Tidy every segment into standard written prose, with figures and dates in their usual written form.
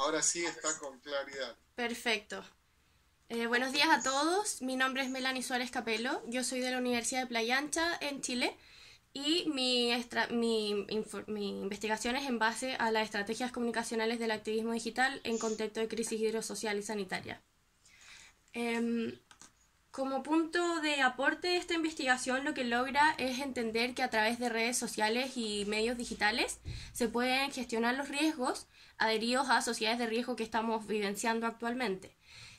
Ahora sí está con claridad. Perfecto. Buenos días a todos. Mi nombre es Melanie Suárez Capello. Yo soy de la Universidad de Playa Ancha en Chile y mi investigación es en base a las estrategias comunicacionales del activismo digital en contexto de crisis hidrosocial y sanitaria. Como punto de aporte de esta investigación, lo que logra es entender que a través de redes sociales y medios digitales se pueden gestionar los riesgos adheridos a sociedades de riesgo que estamos vivenciando actualmente.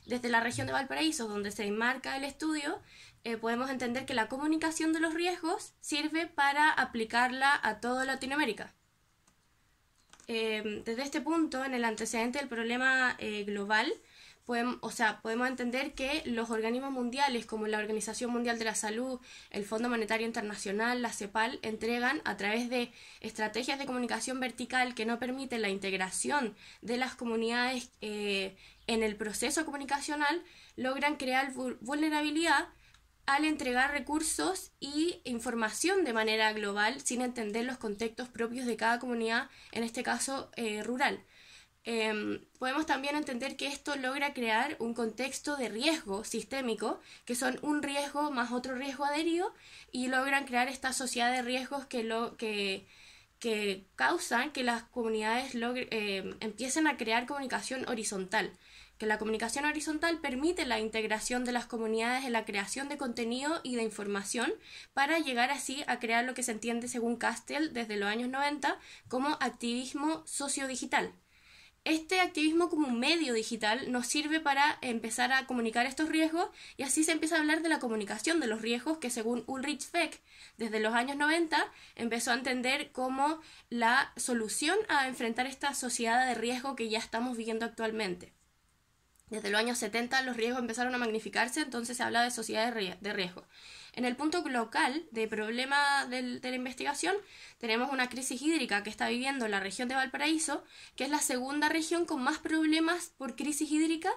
Desde la región de Valparaíso, donde se enmarca el estudio, podemos entender que la comunicación de los riesgos sirve para aplicarla a toda Latinoamérica. Desde este punto, en el antecedente del problema global, podemos entender que los organismos mundiales como la Organización Mundial de la Salud, el Fondo Monetario Internacional, la CEPAL, entregan a través de estrategias de comunicación vertical que no permiten la integración de las comunidades en el proceso comunicacional, logran crear vulnerabilidad al entregar recursos y información de manera global sin entender los contextos propios de cada comunidad, en este caso rural. Podemos también entender que esto logra crear un contexto de riesgo sistémico, que son un riesgo más otro riesgo adherido, y logran crear esta sociedad de riesgos que causan que las comunidades empiecen a crear comunicación horizontal. Que la comunicación horizontal permite la integración de las comunidades en la creación de contenido y de información para llegar así a crear lo que se entiende según Castell desde los años 90 como activismo sociodigital. Este activismo como un medio digital nos sirve para empezar a comunicar estos riesgos y así se empieza a hablar de la comunicación de los riesgos que según Ulrich Beck desde los años 90 empezó a entender como la solución a enfrentar esta sociedad de riesgo que ya estamos viviendo actualmente. Desde los años 70 los riesgos empezaron a magnificarse, entonces se habla de sociedades de riesgo. En el punto local de problema de la investigación tenemos una crisis hídrica que está viviendo la región de Valparaíso, que es la segunda región con más problemas por crisis hídrica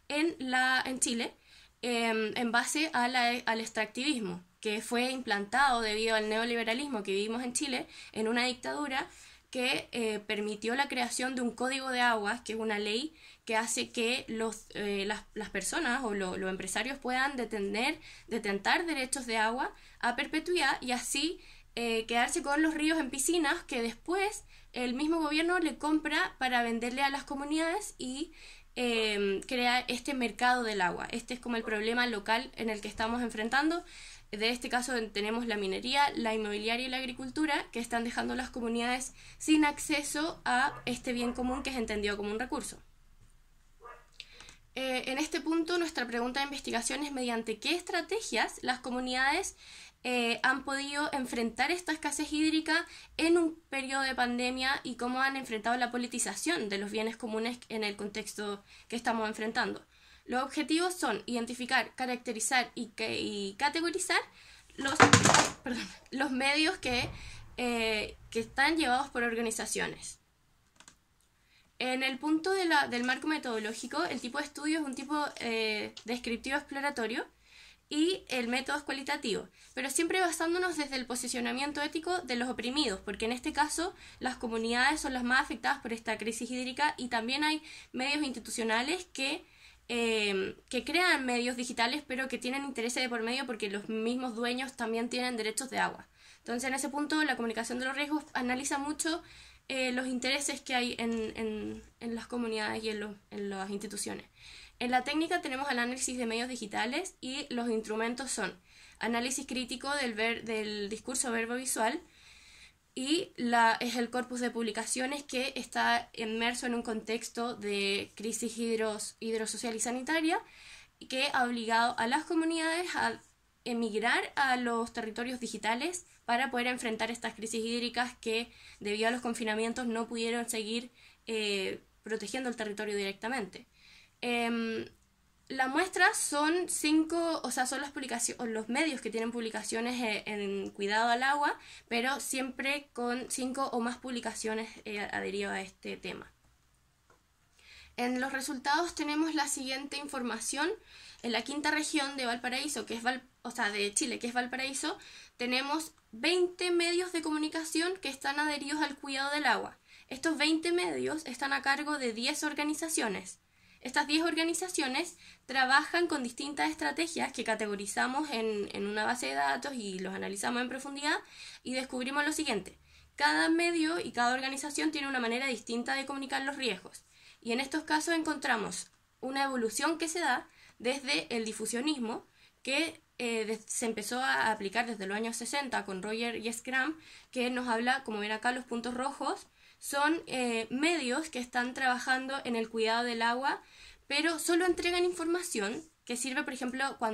en Chile, en base al extractivismo, que fue implantado debido al neoliberalismo que vivimos en Chile, en una dictadura que permitió la creación de un código de aguas, que es una ley que hace que las personas o los empresarios puedan detentar derechos de agua a perpetuidad y así quedarse con los ríos en piscinas que después el mismo gobierno le compra para venderle a las comunidades y crea este mercado del agua. Este es como el problema local en el que estamos enfrentando. De este caso tenemos la minería, la inmobiliaria y la agricultura que están dejando a las comunidades sin acceso a este bien común que es entendido como un recurso. En este punto nuestra pregunta de investigación es mediante qué estrategias las comunidades han podido enfrentar esta escasez hídrica en un periodo de pandemia y cómo han enfrentado la politización de los bienes comunes en el contexto que estamos enfrentando. Los objetivos son identificar, caracterizar y categorizar los medios que están llevados por organizaciones. En el punto del marco metodológico, el tipo de estudio es un tipo descriptivo exploratorio y el método es cualitativo, pero siempre basándonos desde el posicionamiento ético de los oprimidos, porque en este caso las comunidades son las más afectadas por esta crisis hídrica y también hay medios institucionales que crean medios digitales pero que tienen intereses de por medio porque los mismos dueños también tienen derechos de agua. Entonces en ese punto la comunicación de los riesgos analiza mucho los intereses que hay en las comunidades y en las instituciones. En la técnica tenemos análisis de medios digitales y los instrumentos son análisis crítico del discurso verbo-visual y es el corpus de publicaciones que está inmerso en un contexto de crisis hidrosocial y sanitaria que ha obligado a las comunidades a emigrar a los territorios digitales para poder enfrentar estas crisis hídricas que debido a los confinamientos no pudieron seguir protegiendo el territorio directamente. La muestra son son los medios que tienen publicaciones en cuidado al agua, pero siempre con 5 o más publicaciones adheridas a este tema. En los resultados tenemos la siguiente información. En la quinta región de Valparaíso, de Chile, que es Valparaíso, tenemos 20 medios de comunicación que están adheridos al cuidado del agua. Estos 20 medios están a cargo de 10 organizaciones. Estas 10 organizaciones trabajan con distintas estrategias que categorizamos en una base de datos y los analizamos en profundidad y descubrimos lo siguiente. Cada medio y cada organización tiene una manera distinta de comunicar los riesgos. Y en estos casos encontramos una evolución que se da desde el difusionismo, que se empezó a aplicar desde los años 60 con Roger y Scrum, que nos habla, como ven acá, los puntos rojos, son medios que están trabajando en el cuidado del agua, pero solo entregan información que sirve, por ejemplo, cuando